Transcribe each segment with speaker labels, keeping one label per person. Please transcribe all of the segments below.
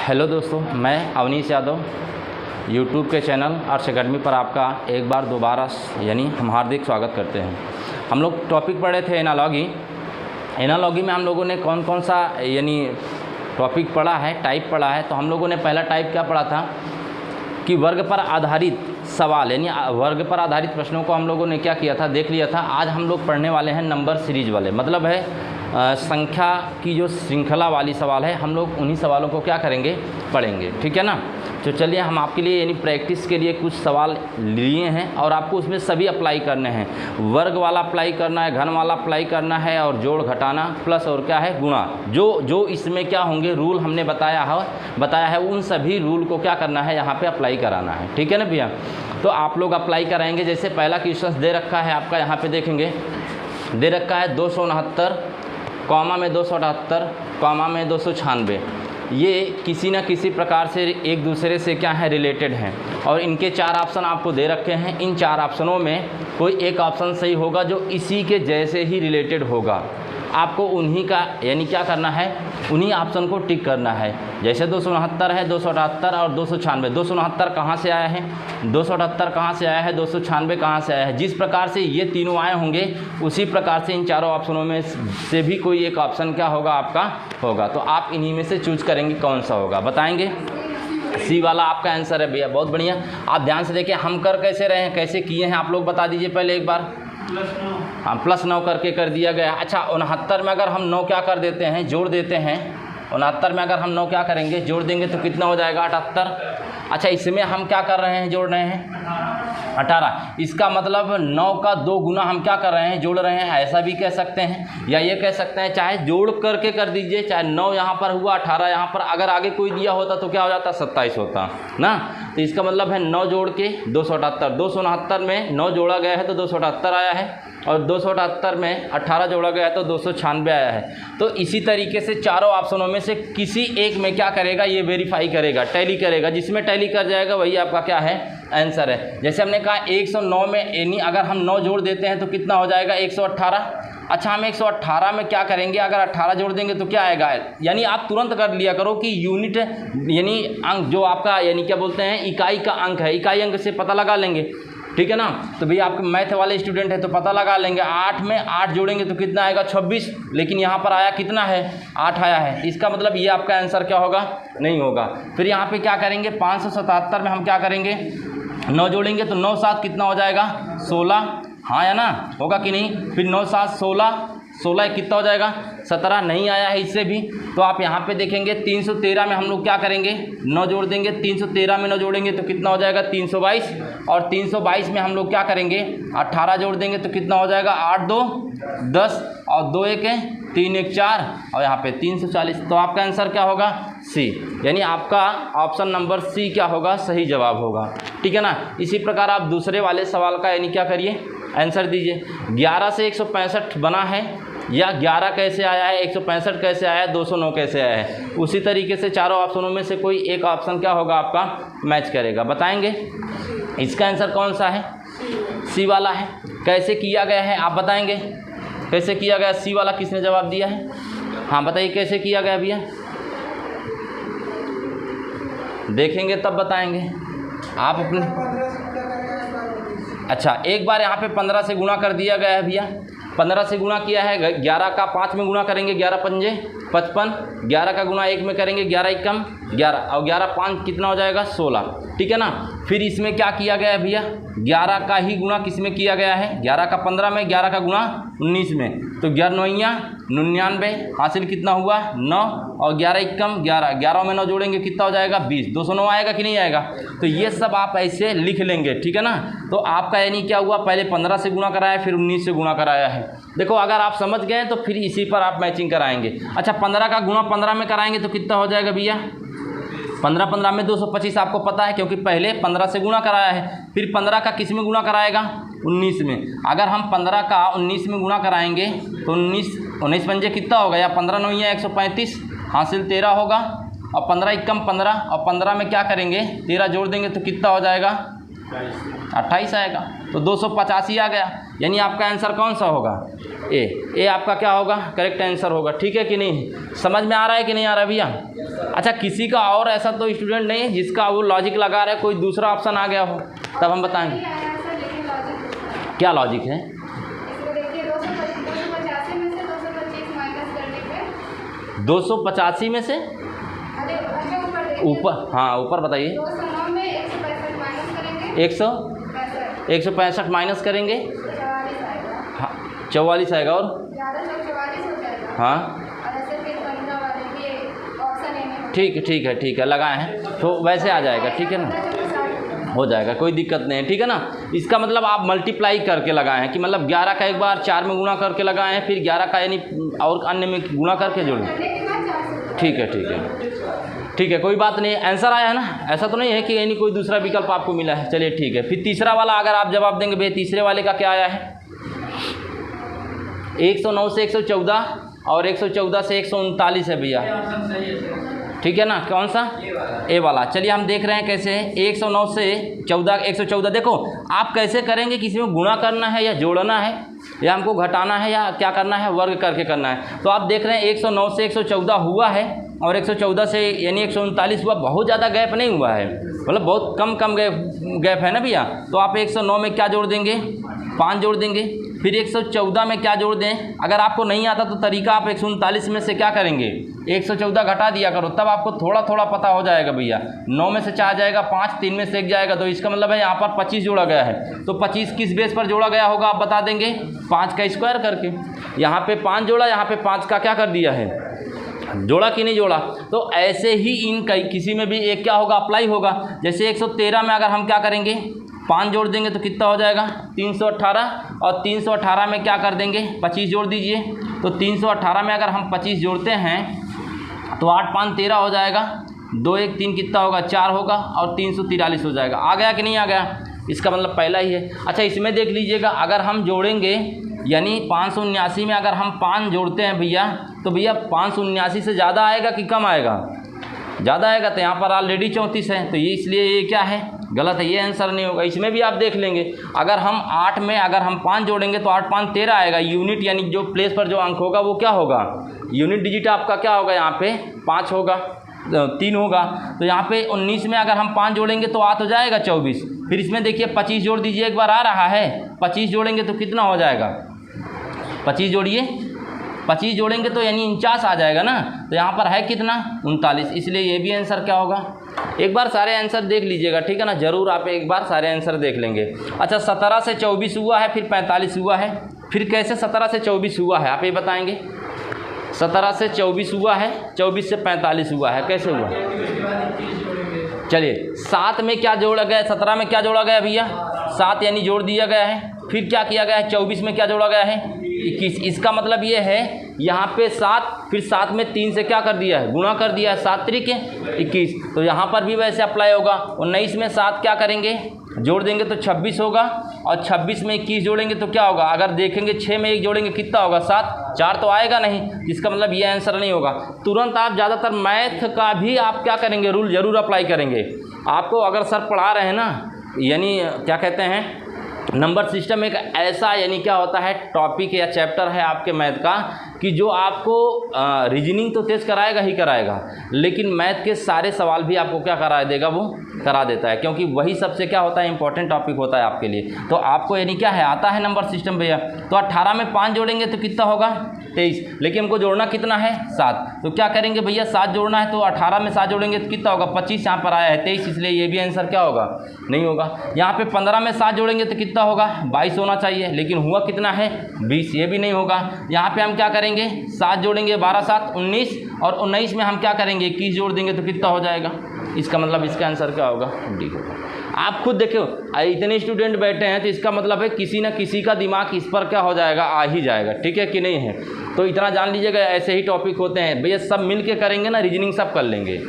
Speaker 1: Hello दोस्तों, मैं Awanish Yadav YouTube के चैनल आर्ट्स अकेडमी पर आपका एक बार दोबारा यानी हम हार्दिक स्वागत करते हैं। हम लोग टॉपिक पढ़े थे एनालॉगी में हम लोगों ने कौन कौन सा यानी टॉपिक पढ़ा है, टाइप पढ़ा है। तो हम लोगों ने पहला टाइप क्या पढ़ा था कि वर्ग पर आधारित सवाल यानी वर्ग पर आधारित प्रश्नों को हम लोगों ने क्या किया था, देख लिया था। आज हम लोग पढ़ने वाले हैं नंबर सीरीज वाले, मतलब है संख्या की जो श्रृंखला वाली सवाल है, हम लोग उन्हीं सवालों को क्या करेंगे, पढ़ेंगे। ठीक है ना। तो चलिए हम आपके लिए यानी प्रैक्टिस के लिए कुछ सवाल लिए हैं और आपको उसमें सभी अप्लाई करने हैं। वर्ग वाला अप्लाई करना है, घन वाला अप्लाई करना है और जोड़ घटाना प्लस और क्या है, गुणा। जो इसमें क्या होंगे रूल हमने बताया है उन सभी रूल को क्या करना है, यहाँ पे अप्लाई कराना है। ठीक है ना भैया। तो आप लोग अप्लाई कराएंगे। जैसे पहला क्वेश्चन दे रखा है आपका, यहाँ पे देखेंगे दे रखा है 269 कॉमा में 278 कॉमा में 296। ये किसी न किसी प्रकार से एक दूसरे से क्या है, रिलेटेड हैं। और इनके 4 ऑप्शन आपको दे रखे हैं। इन 4 ऑप्शनों में कोई एक ऑप्शन सही होगा जो इसी के जैसे ही रिलेटेड होगा। आपको उन्हीं का यानी क्या करना है, उन्हीं ऑप्शन को टिक करना है। जैसे 269 है, 278 और 296। 269 कहाँ से आया है, 278 कहाँ से आया है, 296 कहाँ से आया है। जिस प्रकार से ये तीनों आए होंगे उसी प्रकार से इन चारों ऑप्शनों में से भी कोई एक ऑप्शन क्या होगा, आपका होगा। तो आप इन्हीं में से चूज करेंगे कौन सा होगा, बताएंगे। सी वाला आपका आंसर है भैया, बहुत बढ़िया। आप ध्यान से देखिए हम कर कैसे रहे हैं, कैसे किए हैं, आप लोग बता दीजिए पहले एक बार। हाँ, +9 करके कर दिया गया। अच्छा 69 में अगर हम 9 क्या कर देते हैं, जोड़ देते हैं। 69 में अगर हम 9 क्या करेंगे, जोड़ देंगे तो कितना हो जाएगा, 78। अच्छा इसमें हम क्या कर रहे हैं, जोड़ रहे हैं 18। इसका मतलब 9 का 2 गुना हम क्या कर रहे हैं, जोड़ रहे हैं। ऐसा भी कह सकते हैं या ये कह सकते हैं चाहे जोड़ करके कर दीजिए, चाहे 9 यहाँ पर हुआ 18 यहाँ पर, अगर आगे कोई दिया होता तो क्या हो जाता, 27 होता ना। तो इसका मतलब है 9 जोड़ के 278। 269 में 9 जोड़ा गया है तो 278 आया है और 278 में 18 जोड़ा गया है तो 296 आया है। तो इसी तरीके से चारों ऑप्शनों में से किसी एक में क्या करेगा, ये वेरीफाई करेगा, टैली करेगा। जिसमें टैली कर जाएगा वही आपका क्या है, आंसर है। जैसे हमने कहा 109 में यानी अगर हम 9 जोड़ देते हैं तो कितना हो जाएगा, 118। अच्छा हम 118 में क्या करेंगे, अगर 18 जोड़ देंगे तो क्या आएगा। यानी आप तुरंत कर लिया करो कि यूनिट यानी अंक जो आपका यानी क्या बोलते हैं, इकाई का अंक है, इकाई अंक से पता लगा लेंगे। ठीक है ना। तो भैया आप मैथ वाले स्टूडेंट है तो पता लगा लेंगे। 8 में 8 जोड़ेंगे तो कितना आएगा, 26। लेकिन यहाँ पर आया कितना है, 8 आया है। इसका मतलब ये आपका आंसर क्या होगा, नहीं होगा। फिर यहाँ पे क्या करेंगे, 577 में हम क्या करेंगे, 9 जोड़ेंगे तो 9 7 कितना हो जाएगा, 16। हाँ या ना, होगा कि नहीं। फिर 9 7 16, 16 कितना हो जाएगा, 17। नहीं आया है इससे भी। तो आप यहाँ पे देखेंगे 313 में हम लोग क्या करेंगे, 9 जोड़ देंगे। 313 में 9 जोड़ेंगे तो कितना हो जाएगा, 322। और 322 में हम लोग क्या करेंगे, 18 जोड़ देंगे तो कितना हो जाएगा, 8 2 10 और 2 1 3 1 4 और यहाँ पे 340। तो आपका आंसर क्या होगा, सी। यानी आपका ऑप्शन नंबर सी क्या होगा, सही जवाब होगा। ठीक है ना। इसी प्रकार आप दूसरे वाले सवाल का यानी क्या करिए, आंसर दीजिए। 11 से 165 बना है या 11 कैसे आया है, 165 कैसे आया है, 209 कैसे आया है। उसी तरीके से चारों ऑप्शनों में से कोई एक ऑप्शन क्या होगा, आपका मैच करेगा, बताएंगे। इसका आंसर कौन सा है, सी वाला है। कैसे किया गया है आप बताएंगे, कैसे किया गया, सी वाला किसने जवाब दिया है, हाँ बताइए कैसे किया गया भैया। देखेंगे तब बताएंगे आप अपने। अच्छा एक बार यहाँ पे 15 से गुणा कर दिया गया है भैया। 15 से गुणा किया है, 11 का 5 में गुणा करेंगे, 11 पंजे 55। 11 का गुणा 1 में करेंगे, 11 एकम 11 और 11 5 कितना हो जाएगा, 16। ठीक है ना। फिर इसमें क्या किया गया है भैया, 11 का ही गुणा किस में किया गया है, 11 का 15 में, 11 का गुणा 19 में। तो 11 9 99 हासिल कितना हुआ, 9 और 11 एकम 11, 11 में 9 जोड़ेंगे कितना हो जाएगा, 20। 209 आएगा कि नहीं आएगा। तो ये सब आप ऐसे लिख लेंगे। ठीक है ना। तो आपका यानी क्या हुआ, पहले 15 से गुणा कराया फिर 19 से गुणा कराया है। देखो अगर आप समझ गए तो फिर इसी पर आप मैचिंग कराएंगे। अच्छा 15 का गुणा 15 में कराएंगे तो कितना हो जाएगा भैया, 15 15 में 225 आपको पता है क्योंकि पहले 15 से गुणा कराया है। फिर 15 का किस में गुणा कराएगा, 19 में। अगर हम 15 का 19 में गुणा कराएंगे तो 19 पंजे कितना होगा, या 15 9 135 हासिल 13 होगा और 15 एकम 15 और 15 में क्या करेंगे, 13 जोड़ देंगे तो कितना हो जाएगा, 28 आएगा। तो 285 आ गया, यानी आपका आंसर कौन सा होगा? ए आपका क्या होगा? करेक्ट आंसर होगा। ठीक है कि नहीं? समझ में आ रहा है कि नहीं आ रहा भैया? अच्छा, किसी का और ऐसा तो स्टूडेंट नहीं है जिसका वो लॉजिक लगा रहा है, कोई दूसरा ऑप्शन आ गया हो तब हम बताएंगे। क्या लॉजिक है? 285 में से ऊपर, हाँ ऊपर बताइए। 165 माइनस करेंगे, हाँ 44 आएगा। और हाँ ठीक है लगाए हैं तो वैसे आ जाएगा। ठीक है ना, हो जाएगा, कोई दिक्कत नहीं है। ठीक है ना, इसका मतलब आप मल्टीप्लाई करके लगाए हैं कि मतलब 11 का एक बार 4 में गुणा करके लगाए हैं, फिर 11 का यानी और अन्य में गुणा करके जोड़ें। ठीक है, कोई बात नहीं, आंसर आया है ना। ऐसा तो नहीं है कि यानी कोई दूसरा विकल्प आपको मिला है। चलिए ठीक है, फिर तीसरा वाला अगर आप जवाब देंगे भैया, तीसरे वाले का क्या आया है? 109 से 114 और 114 से 139 है भैया। ठीक है ना, कौन सा? ए वाला। चलिए हम देख रहे हैं कैसे है। 109 से 114 देखो आप कैसे करेंगे, किसी में गुणा करना है या जोड़ना है या हमको घटाना है या क्या करना है, वर्ग करके करना है। तो आप देख रहे हैं 109 से 114 हुआ है और 114 से यानी 139 हुआ। बहुत ज़्यादा गैप नहीं हुआ है, मतलब बहुत कम गैप है ना भैया। तो आप 109 में क्या जोड़ देंगे? 5 जोड़ देंगे। फिर 114 में क्या जोड़ दें? अगर आपको नहीं आता तो तरीका आप 139 में से क्या करेंगे? 114 घटा दिया करो, तब आपको थोड़ा थोड़ा पता हो जाएगा भैया। 9 में से 4 जाएगा, 5 3 में से 1 जाएगा, तो इसका मतलब है यहाँ पर 25 जोड़ा गया है। तो 25 किस बेस पर जोड़ा गया होगा आप बता देंगे? 5 का स्क्वायर करके। यहाँ पे 5 जोड़ा, यहाँ पे 5 का क्या कर दिया है? जोड़ा कि नहीं जोड़ा? तो ऐसे ही इन किसी में भी एक क्या होगा? अप्लाई होगा। जैसे 113 में अगर हम क्या करेंगे? 5 जोड़ देंगे तो कितना हो जाएगा? 318। और 318 में क्या कर देंगे? 25 जोड़ दीजिए। तो 318 में अगर हम 25 जोड़ते हैं तो 8 5 13 हो जाएगा, 2 1 3 कितना होगा? 4 होगा और 343 हो जाएगा। आ गया कि नहीं आ गया? इसका मतलब पहला ही है। अच्छा, इसमें देख लीजिएगा, अगर हम जोड़ेंगे यानी 579 में अगर हम 5 जोड़ते हैं भैया, तो भैया 579 से ज़्यादा आएगा कि कम आएगा? ज़्यादा आएगा। तो यहाँ पर ऑलरेडी 34 है, तो ये इसलिए ये क्या है? गलत है, ये आंसर नहीं होगा। इसमें भी आप देख लेंगे, अगर हम 8 में अगर हम 5 जोड़ेंगे तो 8 5 13 आएगा। यूनिट यानी जो प्लेस पर जो अंक होगा वो क्या होगा? यूनिट डिजिट आपका क्या होगा? यहाँ पे 5 होगा, 3 होगा। तो यहाँ पे 19 में अगर हम 5 जोड़ेंगे तो आ तो जाएगा 24। फिर इसमें देखिए 25 जोड़ दीजिए, एक बार आ रहा है। 25 जोड़ेंगे तो कितना हो जाएगा? 25 जोड़िए, 25 जोड़ेंगे तो यानी 49 आ जाएगा ना। तो यहाँ पर है कितना? 39। इसलिए ये भी आंसर क्या होगा? एक बार सारे आंसर देख लीजिएगा, ठीक है ना, ज़रूर आप एक बार सारे आंसर देख लेंगे। अच्छा, 17 से 24 हुआ है, फिर 45 हुआ है। फिर कैसे 17 से 24 हुआ है आप ये बताएंगे? 17 से 24 हुआ है, 24 से 45 हुआ है, कैसे हुआ? चलिए 7 में क्या जोड़ा गया? 17 में क्या जोड़ा गया भैया? 7 यानी जोड़ दिया गया है। फिर क्या किया गया है? 24 में क्या जोड़ा गया है? 21। इसका मतलब ये है यहाँ पे 7, फिर 7 में 3 से क्या कर दिया है? गुणा कर दिया है। 7 त्रिक 21। तो यहाँ पर भी वैसे अप्लाई होगा। 19 में 7 क्या करेंगे? जोड़ देंगे तो 26 होगा, और 26 में 21 जोड़ेंगे तो क्या होगा? अगर देखेंगे 6 में 1 जोड़ेंगे कितना होगा? 7। 4 तो आएगा नहीं, इसका मतलब ये आंसर नहीं होगा। तुरंत आप ज़्यादातर मैथ का भी आप क्या करेंगे? रूल ज़रूर अप्लाई करेंगे। आपको अगर सर पढ़ा रहे हैं ना, यानी क्या कहते हैं, नंबर सिस्टम एक ऐसा यानी क्या होता है टॉपिक या चैप्टर है आपके मैथ का कि जो आपको रीजनिंग तो तेज कराएगा ही कराएगा, लेकिन मैथ के सारे सवाल भी आपको क्या करा देगा? वो करा देता है, क्योंकि वही सबसे क्या होता है? इंपॉर्टेंट टॉपिक होता है आपके लिए। तो आपको यानी क्या है? आता है नंबर सिस्टम भैया। तो 18 में 5 जोड़ेंगे तो कितना होगा? 23। लेकिन हमको जोड़ना कितना है? 7। तो क्या करेंगे भैया? 7 जोड़ना है, तो 18 में 7 जोड़ेंगे तो कितना होगा? 25। यहाँ पर आया है 23, इसलिए ये भी आंसर क्या होगा? नहीं होगा। यहाँ पे 15 में 7 जोड़ेंगे तो कितना होगा? 22 होना चाहिए, लेकिन हुआ कितना है? 20। ये भी नहीं होगा। यहाँ पे हम क्या करेंगे? 7 जोड़ेंगे, 12 7 19, और 19 में हम क्या करेंगे? 21 जोड़ देंगे तो कितना हो जाएगा? इसका मतलब इसका आंसर क्या होगा? डी होगा। आप खुद देखो, इतने स्टूडेंट बैठे हैं तो इसका मतलब है किसी न किसी का दिमाग इस पर क्या हो जाएगा? आ ही जाएगा। ठीक है कि नहीं है? तो इतना जान लीजिएगा, ऐसे ही टॉपिक होते हैं भैया। सब मिल के करेंगे ना, रीजनिंग सब कर लेंगे।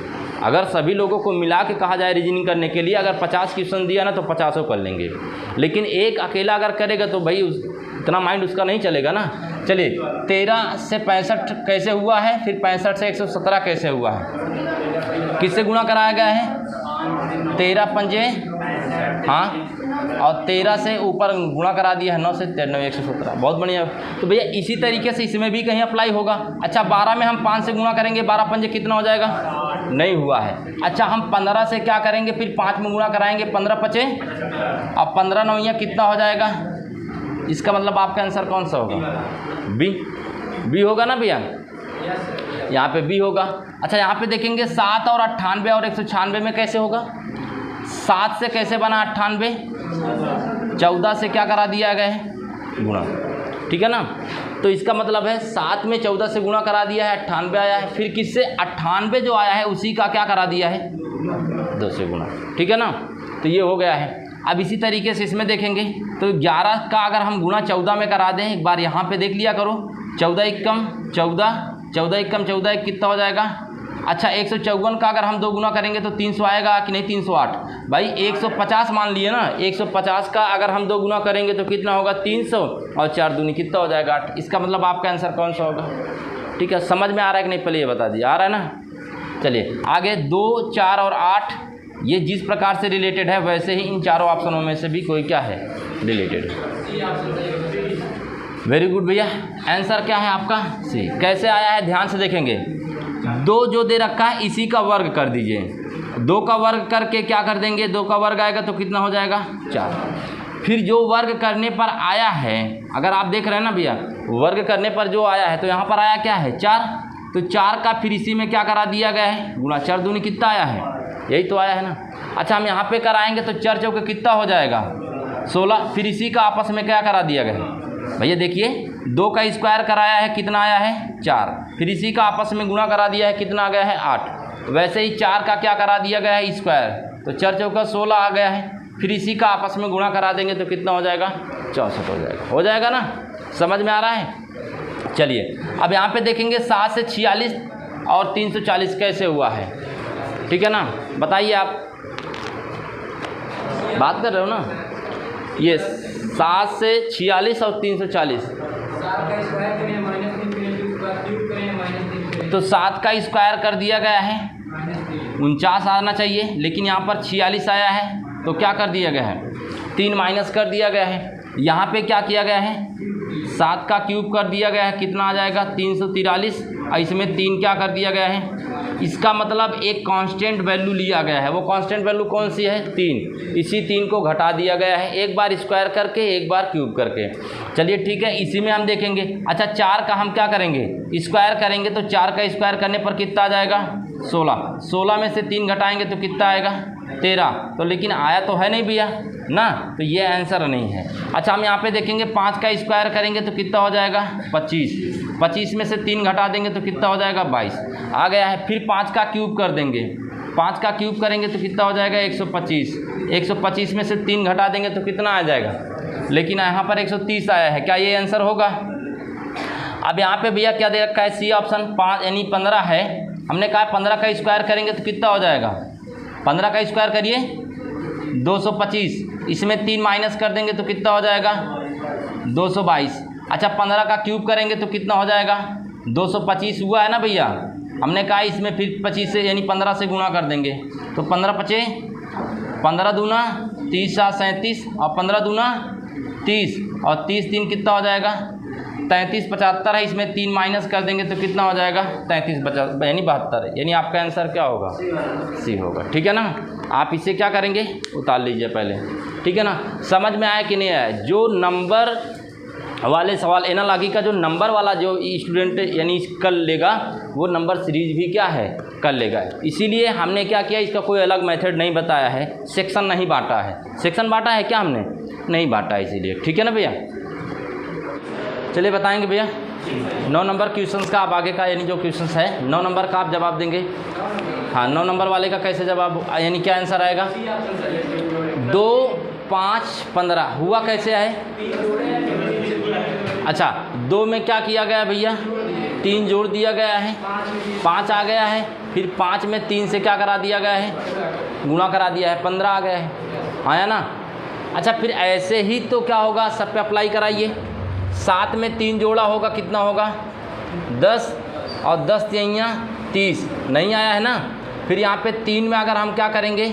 Speaker 1: अगर सभी लोगों को मिला के कहा जाए रीजनिंग करने के लिए, अगर 50 क्वेश्चन दिया ना तो 50 कर लेंगे। लेकिन एक अकेला अगर करेगा तो भाई इतना माइंड उसका नहीं चलेगा ना। चलिए 13 से 65 कैसे हुआ है? फिर 65 से 117 कैसे हुआ है? किससे गुणा कराया गया है? 13 पंजे, हाँ और 13 से ऊपर गुणा करा दिया है 9 से 9 117। बहुत बढ़िया। तो भैया इसी तरीके से इसमें भी कहीं अप्लाई होगा। अच्छा 12 में हम 5 से गुणा करेंगे, 12 पंजे कितना हो जाएगा? नहीं हुआ है। अच्छा हम 15 से क्या करेंगे, फिर 5 में गुणा कराएंगे, 15 पचे और 15 9 कितना हो जाएगा? इसका मतलब आपका आंसर कौन सा होगा? बी होगा ना भैया, यहाँ पे बी होगा। अच्छा यहाँ पे देखेंगे 7 और 98 और 196 में कैसे होगा? 7 से कैसे बना 98? 14 से क्या करा दिया गया है? गुणा। ठीक है ना। तो इसका मतलब है 7 में 14 से गुणा करा दिया है, 98 आया है। फिर किससे? 98 जो आया है उसी का क्या करा दिया है? 2 से गुणा। ठीक है ना। तो ये हो गया है। अब इसी तरीके से इसमें देखेंगे तो 11 का अगर हम गुणा 14 में करा दें, एक बार यहाँ पे देख लिया करो, 14 एकम 14, 14 एकम 14 कितना हो जाएगा? अच्छा 154 का अगर हम 2 गुना करेंगे तो 300 आएगा कि नहीं? 308। भाई 150 मान लिए ना, 150 का अगर हम 2 गुना करेंगे तो कितना होगा? 300 और 4 दूनी कितना हो जाएगा? 8। इसका मतलब आपका आंसर कौन सा होगा? ठीक है, समझ में आ रहा है कि नहीं? पहले ये बता दिया, आ रहा है ना। चलिए आगे 2, 4 और 8 ये जिस प्रकार से रिलेटेड है वैसे ही इन चारों ऑप्शनों में से भी कोई क्या है? रिलेटेड है। वेरी गुड भैया। आंसर क्या है आपका? सी। कैसे आया है ध्यान से देखेंगे। 2 जो दे रखा है इसी का वर्ग कर दीजिए, 2 का वर्ग करके क्या कर देंगे? 2 का वर्ग आएगा तो कितना हो जाएगा? 4। फिर जो वर्ग करने पर आया है, अगर आप देख रहे हैं ना भैया, वर्ग करने पर जो आया है तो यहाँ पर आया क्या है? 4। तो 4 का फिर इसी में क्या करा दिया गया है? गुणा। 4 दूनी कितना आया है? यही तो आया है ना। अच्छा हम यहाँ पे कराएंगे तो 4 चौके कितना हो जाएगा? 16। फिर इसी का आपस में क्या करा दिया गया है? भैया देखिए 2 का स्क्वायर कराया है, कितना आया है? 4। फिर इसी का आपस में गुणा करा दिया है, कितना आ गया है? 8। वैसे ही 4 का क्या करा दिया गया है? स्क्वायर। तो 4 चौका 16 आ गया है। फिर इसी का आपस में गुणा करा देंगे तो कितना हो जाएगा? 64 हो जाएगा। हो जाएगा ना, समझ में आ रहा है। चलिए अब यहाँ पे देखेंगे 7 से 46 और 340 कैसे हुआ है? ठीक है ना, बताइए आप बात कर रहे हो ना। ये 7 से 46 और 340, तो 7 का स्क्वायर कर दिया गया है, 49 आना चाहिए, लेकिन यहाँ पर 46 आया है तो क्या कर दिया गया है? 3 माइनस कर दिया गया है। यहाँ पे क्या किया गया है? 7 का क्यूब कर दिया गया है, कितना आ जाएगा? 343। और इसमें 3 क्या कर दिया गया है? इसका मतलब एक कांस्टेंट वैल्यू लिया गया है। वो कांस्टेंट वैल्यू कौन सी है? 3। इसी 3 को घटा दिया गया है, एक बार स्क्वायर करके एक बार क्यूब करके। चलिए ठीक है, इसी में हम देखेंगे। अच्छा 4 का हम क्या करेंगे? स्क्वायर करेंगे तो 4 का स्क्वायर करने पर कितना आ जाएगा? 16। 16 में से 3 घटाएंगे तो कितना आएगा? 13। तो लेकिन आया तो है नहीं भैया ना, तो ये आंसर नहीं है। अच्छा हम यहाँ पे देखेंगे 5 का स्क्वायर करेंगे तो कितना हो जाएगा? 25। 25 में से 3 घटा देंगे तो कितना हो जाएगा? 22 आ गया है। फिर 5 का क्यूब कर देंगे, 5 का क्यूब करेंगे तो कितना हो जाएगा? 125। 125 में से 3 घटा देंगे तो कितना आ जाएगा? लेकिन यहाँ पर 130 आया है, क्या ये आंसर होगा? अब यहाँ पे भैया क्या दे रखा है? सी ऑप्शन 5 यानी 15 है। हमने कहा 15 का स्क्वायर करेंगे तो कितना हो जाएगा? 15 का स्क्वायर करिए 225। इसमें 3 माइनस कर देंगे तो कितना हो जाएगा? 222। अच्छा 15 का क्यूब करेंगे तो कितना हो जाएगा? 225 हुआ है ना भैया। हमने कहा इसमें फिर 25 से यानी 15 से गुणा कर देंगे तो 15 पचे 15 दूना 30 7 37 और 15 दूना 30 और 30 3 कितना हो जाएगा? 33 75 है। इसमें 3 माइनस कर देंगे तो कितना हो जाएगा? 33 50 यानी 72। यानी आपका आंसर क्या होगा? सी होगा। ठीक है ना। आप इसे क्या करेंगे? उतार लीजिए पहले। ठीक है ना, समझ में आया कि नहीं आया? जो नंबर वाले सवाल एनालॉजी का जो नंबर वाला जो स्टूडेंट यानी कर लेगा वो नंबर सीरीज भी क्या है? कर लेगा। इसीलिए हमने क्या किया, इसका कोई अलग मेथड नहीं बताया है, सेक्शन नहीं बांटा है। सेक्शन बांटा है क्या हमने? नहीं बांटा है, इसीलिए। ठीक है ना भैया। चलिए बताएंगे भैया 9 नंबर क्वेश्चंस का आप आगे का यानी जो क्वेश्चंस है 9 नंबर का आप जवाब देंगे। हाँ 9 नंबर वाले का कैसे जवाब यानी क्या आंसर आएगा? 2 5 15 हुआ कैसे है? अच्छा 2 में क्या किया गया भैया? 3 जोड़ दिया गया है, 5 आ गया है। फिर 5 में 3 से क्या करा दिया गया है? गुणा करा दिया है, 15 आ गया है। आया ना। अच्छा फिर ऐसे ही तो क्या होगा? सब पे अप्लाई कराइए। 7 में 3 जोड़ा होगा, कितना होगा? 10 और 10 3 30 नहीं आया है ना। फिर यहाँ पे 3 में अगर हम क्या करेंगे?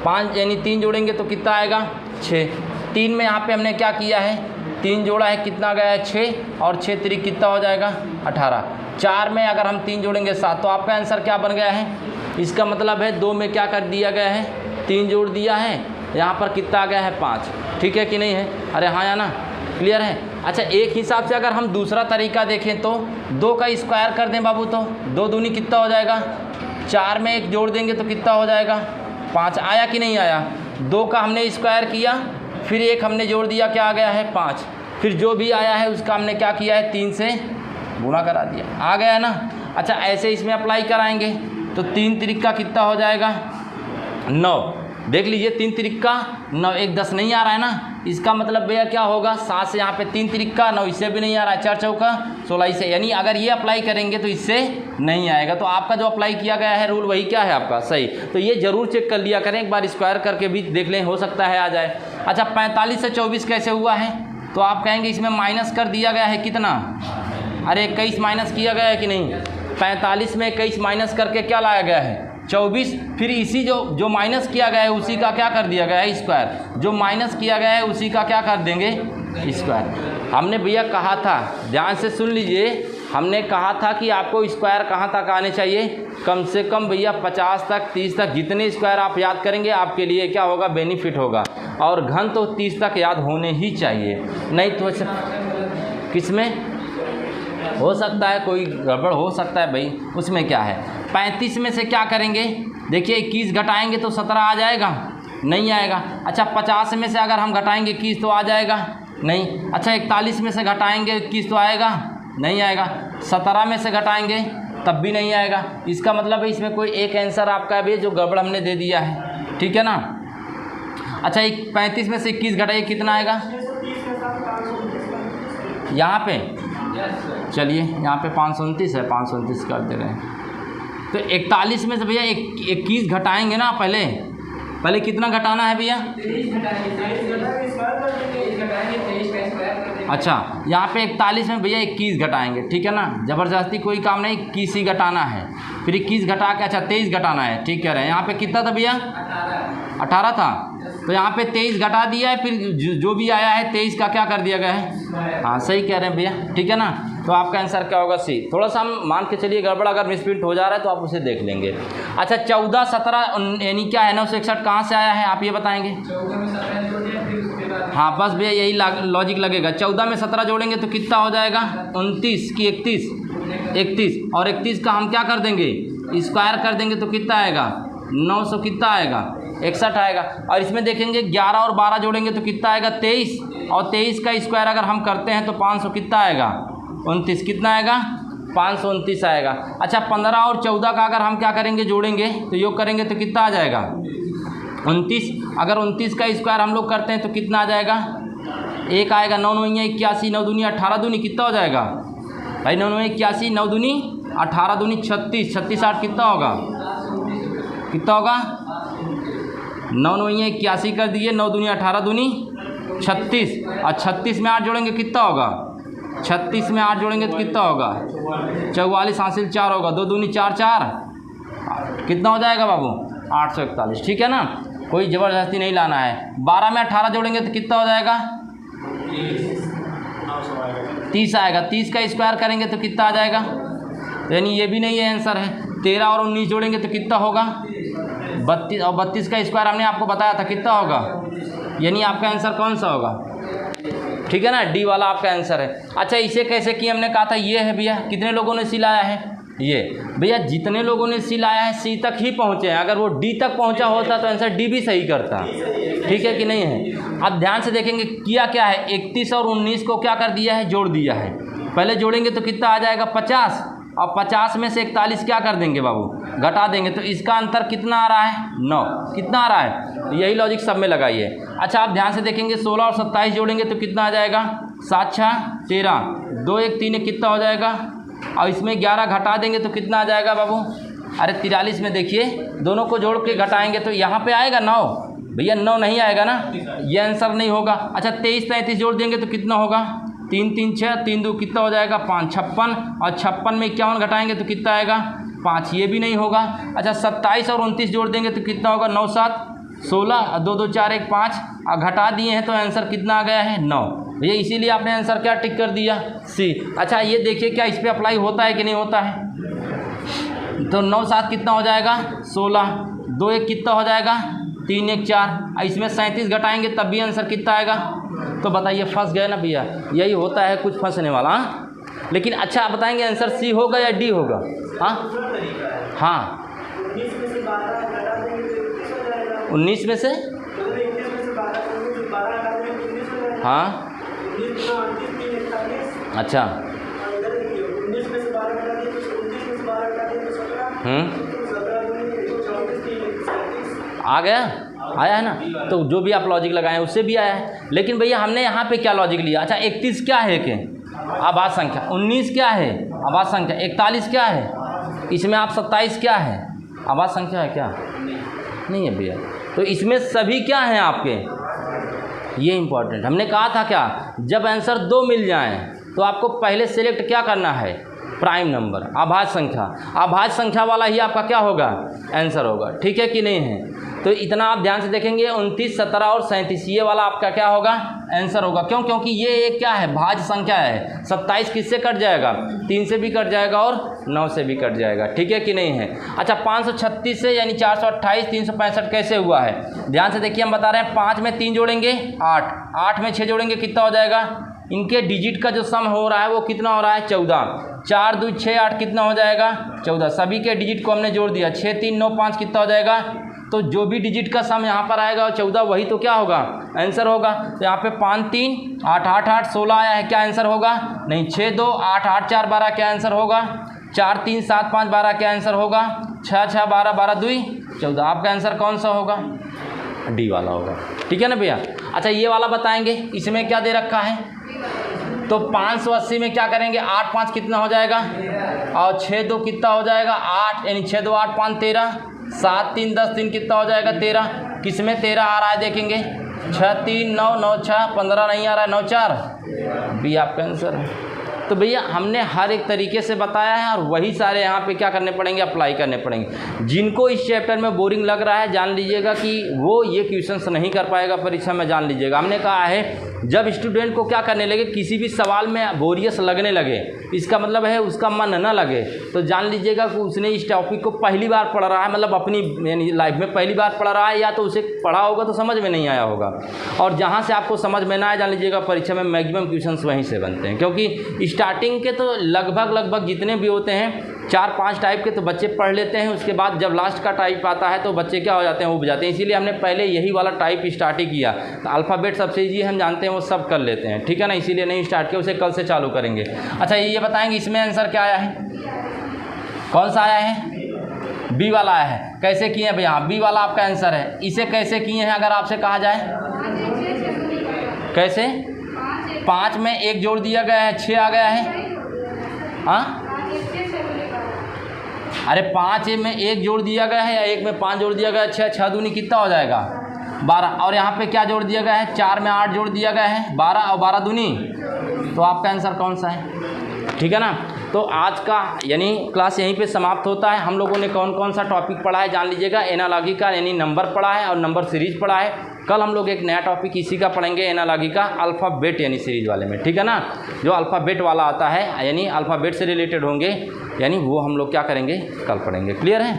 Speaker 1: 5 यानी 3 जोड़ेंगे तो कितना आएगा? 6। 3 में यहाँ पे हमने क्या किया है, 3 जोड़ा है, कितना गया है 6, और 6 तिरिक कितना हो जाएगा 18। 4 में अगर हम 3 जोड़ेंगे 7, तो आपका आंसर क्या बन गया है, इसका मतलब है 2 में क्या कर दिया गया है, 3 जोड़ दिया है, यहाँ पर कितना आ गया है 5। ठीक है कि नहीं है, अरे हाँ या ना, क्लियर है। अच्छा एक हिसाब से अगर हम दूसरा तरीका देखें तो 2 का स्क्वायर कर दें बाबू, तो 2 दूनी कितना हो जाएगा, 4 में 1 जोड़ देंगे तो कितना हो जाएगा 5। आया कि नहीं आया, 2 का हमने स्क्वायर किया, फिर 1 हमने जोड़ दिया, क्या आ गया है 5, फिर जो भी आया है उसका हमने क्या किया है 3 से गुणा करा दिया, आ गया है ना। अच्छा ऐसे इसमें अप्लाई कराएंगे तो 3 तिरिक का कितना हो जाएगा 9, देख लीजिए 3 तिरिक का 9, 1 10 नहीं आ रहा है ना, इसका मतलब भैया क्या होगा 7 से यहाँ पे 3 तिरिक का 9, इससे भी नहीं आ रहा है, 4 चौका 16 से, यानी अगर ये अप्लाई करेंगे तो इससे नहीं आएगा। तो आपका जो अप्लाई किया गया है रूल वही क्या है आपका सही, तो ये जरूर चेक कर लिया करें, एक बार स्क्वायर करके भी देख लें, हो सकता है आ जाए। अच्छा 45 से 24 कैसे हुआ है, तो आप कहेंगे इसमें माइनस कर दिया गया है कितना, अरे 21 माइनस किया गया है कि नहीं, 45 में 21 माइनस करके क्या लाया गया है 24, फिर इसी जो माइनस किया गया है उसी का क्या कर दिया गया है स्क्वायर, जो माइनस किया गया है उसी का क्या कर देंगे स्क्वायर। हमने भैया कहा था, ध्यान से सुन लीजिए, हमने कहा था कि आपको स्क्वायर कहाँ तक आने चाहिए, कम से कम भैया 50 तक 30 तक, जितने स्क्वायर आप याद करेंगे आपके लिए क्या होगा बेनिफिट होगा, और घन तो 30 तक याद होने ही चाहिए, नहीं तो किस में हो सकता है कोई गड़बड़ हो सकता है भाई, उसमें क्या है। 35 में से क्या करेंगे, देखिए 21 घटाएंगे तो 17 आ जाएगा, नहीं आएगा। अच्छा 50 में से अगर हम घटाएंगे 21 तो आ जाएगा, नहीं। अच्छा 41 में से घटाएंगे 21 तो आएगा, नहीं आएगा। 17 में से घटाएंगे तब भी नहीं आएगा, इसका मतलब है इसमें कोई एक आंसर आपका भी जो गड़बड़ हमने दे दिया है, ठीक है ना। अच्छा 35 में से 21 घटाइए कितना आएगा, यहाँ पे चलिए यहाँ पे 529 है, 529 कर दे रहे हैं। तो 41 में से भैया 21 घटाएंगे ना, पहले कितना घटाना है भैया, अच्छा यहाँ पे 41 में भैया 21 घटाएंगे, ठीक है ना, ज़बरदस्ती कोई काम नहीं, 21 ही घटाना है, फिर 21 घटा के अच्छा 23 घटाना है, ठीक कह रहे हैं। यहाँ पे कितना था भैया 18 था, तो यहाँ पे 23 घटा दिया है, फिर जो भी आया है 23 का क्या कर दिया गया है, हाँ सही कह रहे हैं भैया, ठीक है ना। तो आपका आंसर क्या होगा सी, थोड़ा सा हम मान के चलिए गड़बड़ अगर मिसप्रिंट हो जा रहा है तो आप उसे देख लेंगे। अच्छा 14 17 यानी क्या है 961 कहाँ से आया है आप ये बताएंगे, हाँ बस भैया यही लॉजिक लगेगा। 14 में 17 जोड़ेंगे तो कितना हो जाएगा 29 की 31, और 31 का हम क्या कर देंगे स्क्वायर कर देंगे तो कितना आएगा 900 कितना आएगा 61 आएगा। और इसमें देखेंगे 11 और 12 जोड़ेंगे तो कितना आएगा 23, और 23 का स्क्वायर अगर हम करते हैं तो 500 कितना आएगा 29, कितना आएगा 529 आएगा। अच्छा 15 और 14 का अगर हम क्या करेंगे जोड़ेंगे तो योग करेंगे तो कितना आ जाएगा 29, अगर 29 का स्क्वायर हम लोग करते हैं तो कितना आ जाएगा 1 आएगा, 9 9 81, 9 दूनी 18 दूनी कितना हो जाएगा भाई 9 9 81, 9 दूनी 18 दूनी 36, 36 8 कितना होगा 9 9 81 कर दिए, 9 दूनी 18 दूनी 36, और 36 में 8 जोड़ेंगे कितना होगा 36 में 8 जोड़ेंगे तो कितना होगा 44 हासिल 4 होगा, 2 दूनी 4 4 कितना हो जाएगा बाबू 841, ठीक है ना, कोई ज़बरदस्ती नहीं लाना है। 12 में 18 जोड़ेंगे तो कितना हो जाएगा 30 आएगा, 30 का स्क्वायर करेंगे तो कितना आ जाएगा, तो यानी ये भी नहीं है आंसर है। 13 और 19 जोड़ेंगे तो कितना होगा 32, और 32 का स्क्वायर हमने आपको बताया था कितना होगा, यानी आपका आंसर कौन सा होगा, ठीक है ना, डी वाला आपका आंसर है। अच्छा इसे कैसे किया हमने कहा था, ये है भैया, कितने लोगों ने सी लाया है, ये भैया जितने लोगों ने सी लाया है सी तक ही पहुँचे हैं, अगर वो डी तक पहुँचा होता तो आंसर डी भी सही करता, ठीक है कि नहीं है। अब ध्यान से देखेंगे किया क्या है, 31 और 19 को क्या कर दिया है जोड़ दिया है, पहले जोड़ेंगे तो कितना आ जाएगा 50, और 50 में से 41 क्या कर देंगे बाबू घटा देंगे, तो इसका अंतर कितना आ रहा है 9, कितना आ रहा है, यही लॉजिक सब में लगाइए। अच्छा आप ध्यान से देखेंगे 16 और 27 जोड़ेंगे तो कितना आ जाएगा 7 6 13, 2 1 3 कितना हो जाएगा, और इसमें 11 घटा देंगे तो कितना आ जाएगा बाबू, अरे 43 में देखिए दोनों को जोड़ के घटाएंगे तो यहाँ पे आएगा 9, भैया 9 नहीं आएगा ना, ये आंसर नहीं होगा। अच्छा 23 33 जोड़ देंगे तो कितना होगा 3 3 6, 3 2 कितना हो जाएगा 5 56, और 56 में 51 घटाएंगे तो कितना आएगा 5, ये भी नहीं होगा। अच्छा 27 और 29 जोड़ देंगे तो कितना होगा 9 7 16, 2 2 4 1 5, घटा दिए हैं तो आंसर कितना आ गया है 9। ये इसीलिए आपने आंसर क्या टिक कर दिया, सी। अच्छा ये देखिए क्या इस पर अप्लाई होता है कि नहीं होता है। तो 9 7 कितना हो जाएगा 16, 2 1 कितना हो जाएगा 3 1 4, इसमें 37 घटाएंगे तब भी आंसर कितना आएगा। तो बताइए फंस गए ना भैया, यही होता है कुछ फंसने वाला। हाँ लेकिन अच्छा आप बताएंगे आंसर सी होगा या डी होगा। हाँ हाँ 19 में से हाँ अच्छा आ गया, आया है ना। तो जो भी आप लॉजिक लगाए उससे भी आया है। लेकिन भैया हमने यहाँ पे क्या लॉजिक लिया। अच्छा 31 क्या है कि आभाज्य संख्या, 19 क्या है आभाज्य संख्या, 41 क्या है, इसमें आप 27 क्या है आभाज्य संख्या है क्या, नहीं है भैया। तो इसमें सभी क्या हैं आपके, ये इंपॉर्टेंट। हमने कहा था क्या, जब आंसर 2 मिल जाएं तो आपको पहले सेलेक्ट क्या करना है, प्राइम नंबर आभाज्य संख्या। आभाज्य संख्या वाला ही आपका क्या होगा आंसर होगा, ठीक है कि नहीं है। तो इतना आप ध्यान से देखेंगे 29, 17 और 37 ये वाला आपका क्या होगा आंसर होगा। क्यों, क्योंकि ये एक क्या है भाज्य संख्या है। 27 किससे कट जाएगा, 3 से भी कट जाएगा और 9 से भी कट जाएगा, ठीक है कि नहीं है। अच्छा 536 से यानी 428, 365 कैसे हुआ है, ध्यान से देखिए। हम बता रहे हैं 5 में 3 जोड़ेंगे 8, 8 में 6 जोड़ेंगे कितना हो जाएगा, इनके डिजिट का जो सम हो रहा है वो कितना हो रहा है 14, 4 2 6 8 कितना हो जाएगा 14। सभी के डिजिट को हमने जोड़ दिया, 6 3 9 5 कितना हो जाएगा। तो जो भी डिजिट का सम यहाँ पर आएगा 14 वही तो क्या होगा आंसर होगा। तो यहाँ पे 5 3 8 8 8 16 आया है, क्या आंसर होगा, नहीं 6 2 8 8 4 12 क्या आंसर होगा, 4 3 7 5 12 क्या आंसर होगा, 6 6 12 12 2 14। आपका आंसर कौन सा होगा, डी वाला होगा, ठीक है ना भैया। अच्छा ये वाला बताएंगे, इसमें क्या दे रखा है। तो 580 में क्या करेंगे, 8 5 कितना हो जाएगा और 6 2 कितना हो जाएगा 8, यानी 6 2 8 5 13, 7 3 10 3 कितना हो जाएगा 13। किसमें 13 आ रहा है देखेंगे, 6 3 9 9 6 15 नहीं आ रहा है, 9 4 बी आपका आंसर है। तो भैया हमने हर एक तरीके से बताया है और वही सारे यहाँ पे क्या करने पड़ेंगे, अप्लाई करने पड़ेंगे। जिनको इस चैप्टर में बोरिंग लग रहा है जान लीजिएगा कि वो ये क्वेश्चंस नहीं कर पाएगा परीक्षा में, जान लीजिएगा। हमने कहा है जब स्टूडेंट को क्या करने लगे, किसी भी सवाल में बोरियस लगने लगे, इसका मतलब है उसका मन न लगे, तो जान लीजिएगा कि उसने इस टॉपिक को पहली बार पढ़ रहा है, मतलब अपनी यानी लाइफ में पहली बार पढ़ रहा है, या तो उसे पढ़ा होगा तो समझ में नहीं आया होगा। और जहाँ से आपको समझ में ना आए जान लीजिएगा परीक्षा में मैक्सिमम क्वेश्चंस वहीं से बनते हैं, क्योंकि स्टार्टिंग के तो लगभग जितने भी होते हैं 4-5 टाइप के तो बच्चे पढ़ लेते हैं, उसके बाद जब लास्ट का टाइप आता है तो बच्चे क्या हो जाते हैं, उब जाते हैं। इसीलिए हमने पहले यही वाला टाइप स्टार्ट ही किया। तो अल्फ़ाबेट सबसे ईजी हम जानते हैं, वो सब कर लेते हैं, ठीक है ना, इसीलिए नहीं स्टार्ट किया, उसे कल से चालू करेंगे। अच्छा ये बताएंगे इसमें आंसर क्या आया है, कौन सा आया है, बी वाला आया है। कैसे किए हैं भैया, बी वाला आपका आंसर है। इसे कैसे किए हैं अगर आपसे कहा जाए, कैसे 5 में 1 जोड़ दिया गया है 6 आ गया है। हाँ अरे 5 में 1 जोड़ दिया गया है या 1 में 5 जोड़ दिया गया है, 6 6 दूनी कितना हो जाएगा 12। और यहाँ पे क्या जोड़ दिया गया है, 4 में 8 जोड़ दिया गया है 12 और 12 दूनी, तो आपका आंसर कौन सा है, ठीक है ना। तो आज का यानी क्लास यहीं पे समाप्त होता है। हम लोगों ने कौन कौन सा टॉपिक पढ़ा है जान लीजिएगा। एनालॉजी का यानी नंबर पढ़ा है और नंबर सीरीज पढ़ा है। कल हम लोग एक नया टॉपिक इसी का पढ़ेंगे, एनालॉजी का अल्फ़ाबेट यानी सीरीज वाले में, ठीक है ना। जो अल्फ़ाबेट वाला आता है यानी अल्फ़ाबेट से रिलेटेड होंगे, यानी वो हम लोग क्या करेंगे कल पढ़ेंगे। क्लियर है।